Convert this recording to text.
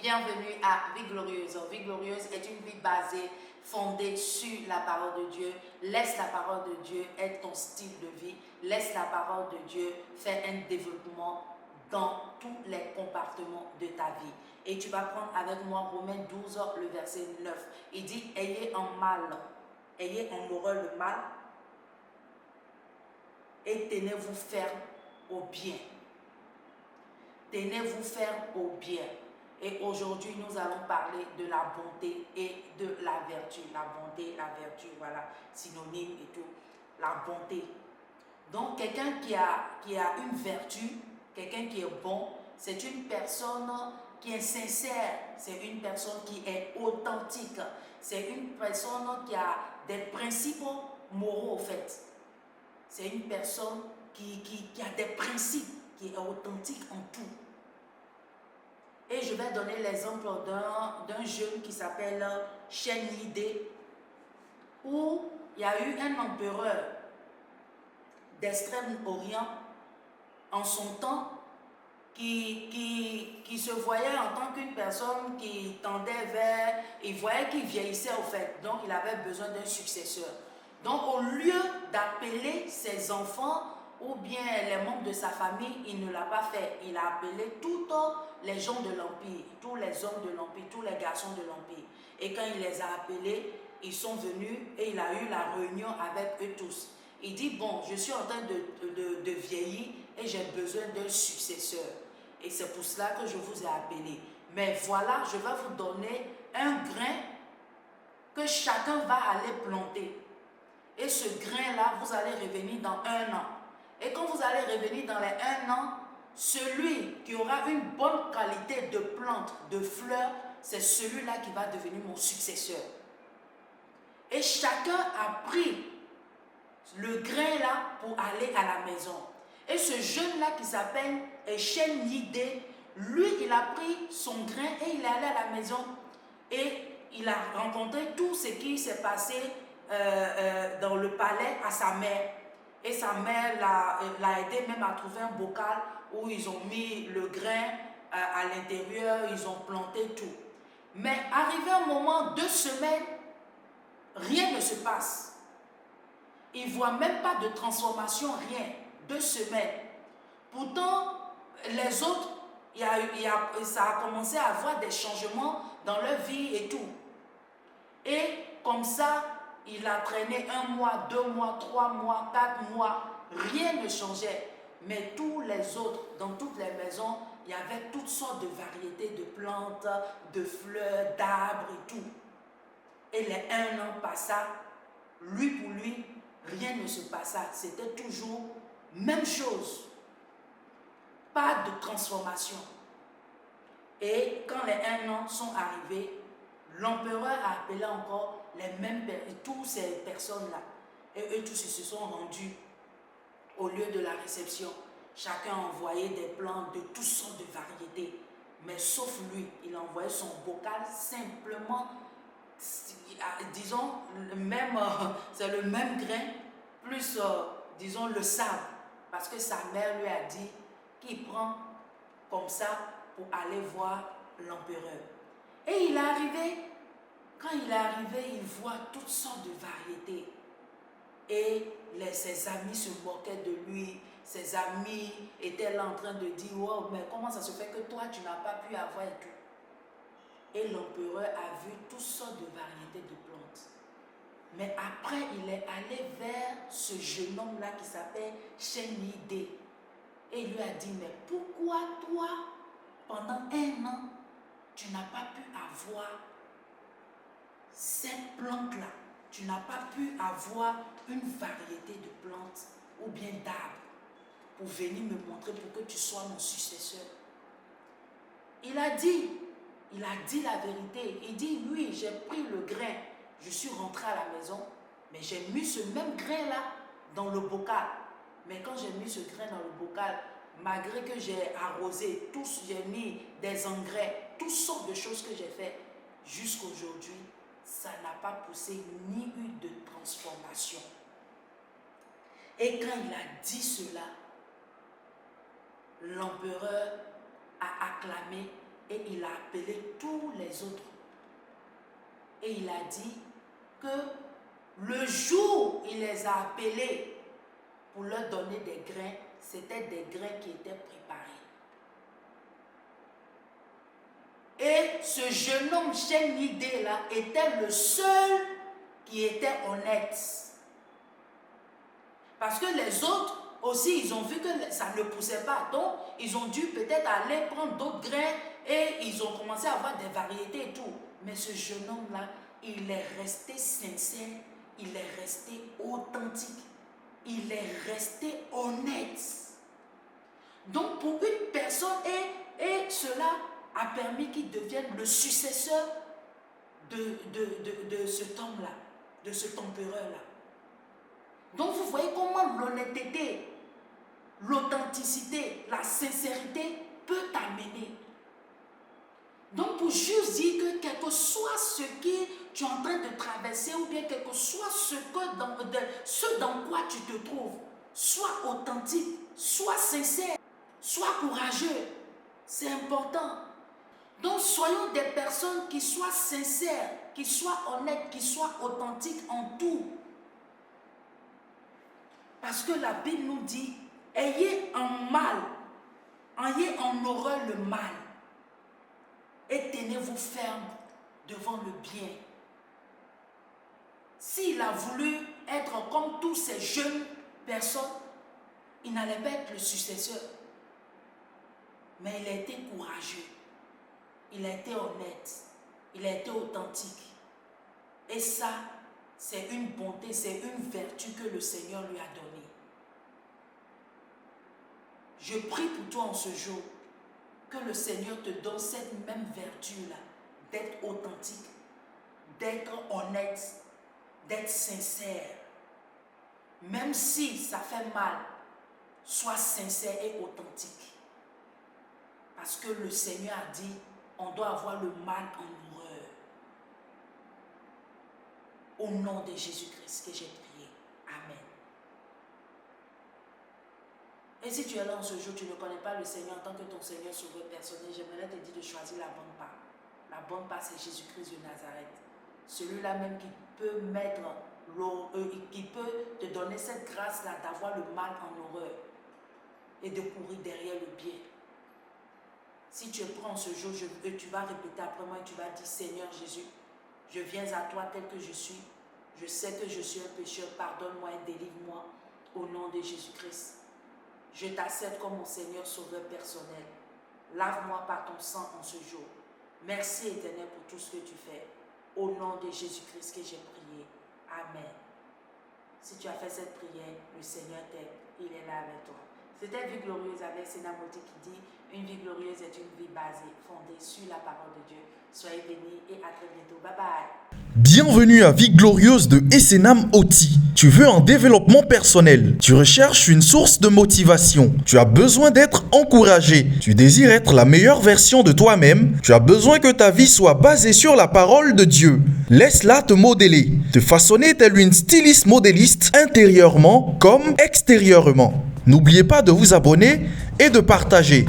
Bienvenue à Vie Glorieuse. Vie Glorieuse est une vie basée, fondée sur la parole de Dieu. Laisse la parole de Dieu être ton style de vie. Laisse la parole de Dieu faire un développement dans tous les compartiments de ta vie. Et tu vas prendre avec moi Romains 12, le verset 9. Il dit, ayez en horreur le mal et tenez-vous ferme au bien. Tenez-vous ferme au bien. Et aujourd'hui, nous allons parler de la bonté et de la vertu. La bonté, la vertu, voilà, synonyme et tout. La bonté. Donc, quelqu'un qui a une vertu, quelqu'un qui est bon, c'est une personne qui est sincère, c'est une personne qui est authentique, c'est une personne qui a des principes moraux, en fait. C'est une personne qui a des principes, qui est authentique en tout. Et je vais donner l'exemple d'un jeune qui s'appelle Chen Yide, où il y a eu un empereur d'Extrême-Orient en son temps qui se voyait en tant qu'une personne qui tendait vers, il voyait qu'il vieillissait au fait, donc il avait besoin d'un successeur. Donc au lieu d'appeler ses enfants ou bien les membres de sa famille, il ne l'a pas fait. Il a appelé tous les gens de l'Empire, tous les hommes de l'Empire, tous les garçons de l'Empire. Et quand il les a appelés, ils sont venus et il a eu la réunion avec eux tous. Il dit, bon, je suis en train de vieillir et j'ai besoin d'un successeur. Et c'est pour cela que je vous ai appelé. Mais voilà, je vais vous donner un grain que chacun va aller planter. Et ce grain-là, vous allez revenir dans 1 an. Et quand vous allez revenir dans les 1 an, celui qui aura une bonne qualité de plante, de fleurs, c'est celui-là qui va devenir mon successeur. Et chacun a pris le grain là pour aller à la maison. Et ce jeune-là qui s'appelle Chen Yide, lui, il a pris son grain et il est allé à la maison. Et il a rencontré tout ce qui s'est passé dans le palais à sa mère. Et sa mère l'a aidé même à trouver un bocal où ils ont mis le grain à l'intérieur, ils ont planté tout. Mais arrivé un moment, 2 semaines, rien ne se passe. Il ne voit même pas de transformation, rien. 2 semaines. Pourtant, les autres, ça a commencé à avoir des changements dans leur vie et tout. Et comme ça, il a traîné 1 mois, 2 mois, 3 mois, 4 mois. Rien ne changeait. Mais tous les autres, dans toutes les maisons, il y avait toutes sortes de variétés de plantes, de fleurs, d'arbres et tout. Et les 1 an passa, lui pour lui, rien ne se passa. C'était toujours même chose. Pas de transformation. Et quand les 1 an sont arrivés, l'empereur a appelé encore toutes ces personnes-là. Et eux tous ils se sont rendus au lieu de la réception. Chacun a envoyé des plantes de toutes sortes de variétés. Mais sauf lui, il a envoyé son bocal simplement, disons, c'est le même grain, plus, disons, le sable. Parce que sa mère lui a dit qu'il prend comme ça pour aller voir l'empereur. Et il est arrivé, quand il est arrivé, il voit toutes sortes de variétés. Et ses amis se moquaient de lui. Ses amis étaient là en train de dire, wow, mais comment ça se fait que toi tu n'as pas pu avoir et tout. Et l'empereur a vu toutes sortes de variétés de plantes. Mais après, il est allé vers ce jeune homme-là qui s'appelle Chen Yide. Et il lui a dit, mais pourquoi toi, pendant 1 an, tu n'as pas pu avoir cette plante-là? Tu n'as pas pu avoir une variété de plantes ou bien d'arbres. pour venir me montrer pour que tu sois mon successeur. Il a dit la vérité. Il dit, oui, j'ai pris le grain, je suis rentré à la maison, mais j'ai mis ce même grain-là dans le bocal. Mais quand j'ai mis ce grain dans le bocal, malgré que j'ai arrosé, j'ai mis des engrais, toutes sortes de choses que j'ai fait, jusqu'aujourd'hui, ça n'a pas poussé ni eu de transformation. Et quand il a dit cela, l'empereur a acclamé et il a appelé tous les autres. Et il a dit que le jour où il les a appelés pour leur donner des grains, c'était des grains qui étaient préparés. Et ce jeune homme, Chenidé là, était le seul qui était honnête. Parce que les autres aussi, ils ont vu que ça ne poussait pas. Donc, ils ont dû peut-être aller prendre d'autres grains et ils ont commencé à avoir des variétés et tout. Mais ce jeune homme-là, il est resté sincère, il est resté authentique, il est resté honnête. Donc, pour une personne, et cela a permis qu'il devienne le successeur de cet homme-là, de cet empereur-là. Donc, vous voyez comment l'honnêteté, l'authenticité, la sincérité peut t'amener. Donc, pour juste dire que quel que soit ce que tu es en train de traverser ou bien quel que soit ce dans quoi tu te trouves, sois authentique, sois sincère, sois courageux. C'est important. Donc, soyons des personnes qui soient sincères, qui soient honnêtes, qui soient authentiques en tout. Parce que la Bible nous dit, ayez en horreur le mal et tenez-vous ferme devant le bien. S'il a voulu être comme tous ces jeunes personnes, il n'allait pas être le successeur. Mais il a été courageux, il a été honnête, il a été authentique. Et ça, c'est une bonté, c'est une vertu que le Seigneur lui a donnée. Je prie pour toi en ce jour que le Seigneur te donne cette même vertu-là, d'être authentique, d'être honnête, d'être sincère. Même si ça fait mal, sois sincère et authentique. Parce que le Seigneur a dit, on doit avoir le mal en horreur. Au nom de Jésus-Christ que j'ai prié. Amen. Et si tu es là en ce jour, tu ne connais pas le Seigneur en tant que ton Seigneur sauveur personnel, j'aimerais te dire de choisir la bonne part. La bonne part, c'est Jésus-Christ de Nazareth. Celui-là même qui peut qui peut te donner cette grâce-là d'avoir le mal en horreur et de courir derrière le bien. Si tu prends ce jour, tu vas répéter après moi et tu vas dire, Seigneur Jésus, je viens à toi tel que je suis. Je sais que je suis un pécheur. Pardonne-moi et délivre-moi au nom de Jésus-Christ. Je t'accepte comme mon Seigneur sauveur personnel. Lave-moi par ton sang en ce jour. Merci Éternel pour tout ce que tu fais. Au nom de Jésus-Christ que j'ai prié. Amen. Si tu as fait cette prière, le Seigneur t'aime. Il est là avec toi. C'était Vie Glorieuse avec Sénat Moti qui dit une vie glorieuse est une vie basée, fondée sur la parole de Dieu. Soyez bénis et à très bientôt. Bye bye. Bienvenue à Vie Glorieuse de Essenam Oti. Tu veux un développement personnel, tu recherches une source de motivation, tu as besoin d'être encouragé, tu désires être la meilleure version de toi-même, tu as besoin que ta vie soit basée sur la parole de Dieu. Laisse-la te modeler, te façonner telle une styliste modéliste intérieurement comme extérieurement. N'oubliez pas de vous abonner et de partager.